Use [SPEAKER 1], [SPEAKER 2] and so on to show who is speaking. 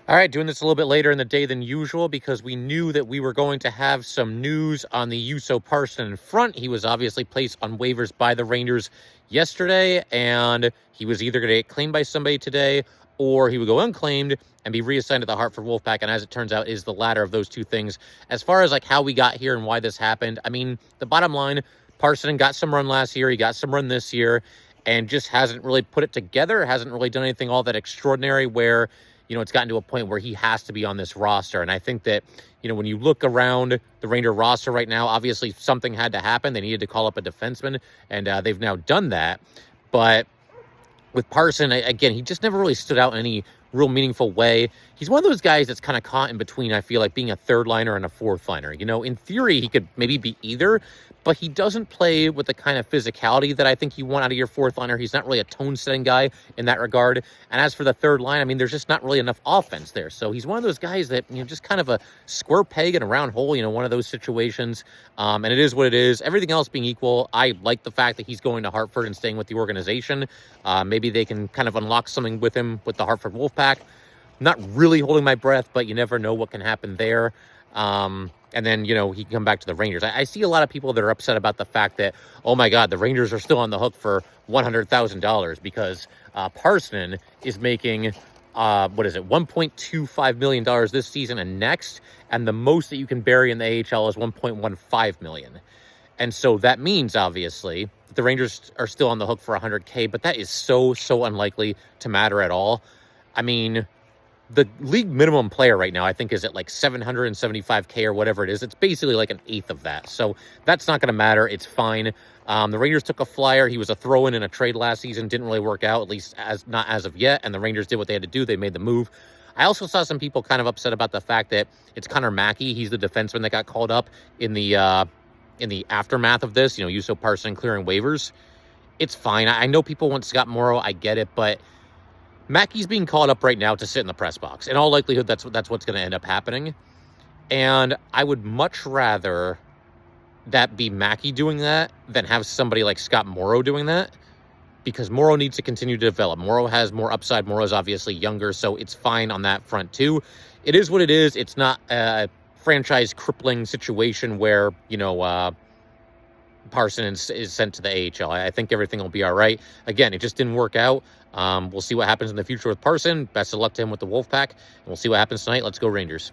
[SPEAKER 1] All right, doing this a little bit later in the day than usual because we knew that we were going to have some news on the Juuso Parssinen front. He was obviously placed on waivers by the Rangers yesterday, and he was either going to get claimed by somebody today or he would go unclaimed and be reassigned to the Hartford Wolfpack. And as it turns out, is the latter of those two things. As far as like how we got here and why this happened, I mean, the bottom line, Parssinen got some run last year, he got some run this year, and just hasn't really put it together, hasn't really done anything all that extraordinary where it's gotten to a point where he has to be on this roster. And I think that, when you look around the Ranger roster right now, obviously something had to happen. They needed to call up a defenseman, and they've now done that. But with Parssinen, again, he just never really stood out in any real meaningful way. He's one of those guys that's kind of caught in between, I feel like, being a third liner and a fourth liner. In theory, he could maybe be either, but he doesn't play with the kind of physicality that I think you want out of your fourth liner. He's not really a tone-setting guy in that regard. And as for the third line, I mean, there's just not really enough offense there. So he's one of those guys that, just kind of a square peg in a round hole, one of those situations. And it is what it is. Everything else being equal, I like the fact that he's going to Hartford and staying with the organization. Maybe they can kind of unlock something with him with the Hartford Wolfpack. Not really holding my breath, but you never know what can happen there. And then, he can come back to the Rangers. I see a lot of people that are upset about the fact that, oh my God, the Rangers are still on the hook for $100,000 because Parssinen is making, $1.25 million this season and next. And the most that you can bury in the AHL is $1.15 million. And so that means, obviously, that the Rangers are still on the hook for $100K, but that is so unlikely to matter at all. I mean, the league minimum player right now, I think, is at like $775K or whatever it is. It's basically like an eighth of that. So that's not going to matter. It's fine. The Rangers took a flyer. He was a throw-in in a trade last season. Didn't really work out, at least not as of yet. And the Rangers did what they had to do. They made the move. I also saw some people kind of upset about the fact that it's Connor Mackey. He's the defenseman that got called up in the aftermath of this. Juuso Parssinen clearing waivers. It's fine. I know people want Scott Morrow. I get it, but Mackey's being called up right now to sit in the press box. In all likelihood, that's what's going to end up happening. And I would much rather that be Mackey doing that than have somebody like Scott Morrow doing that, because Morrow needs to continue to develop. Morrow has more upside. Morrow's obviously younger, so it's fine on that front too. It is what it is. It's not a franchise crippling situation where, Parssinen is sent to the AHL. I think everything will be all right. Again, it just didn't work out. We'll see what happens in the future with Parssinen. Best of luck to him with the Wolfpack, and we'll see what happens tonight. Let's go Rangers.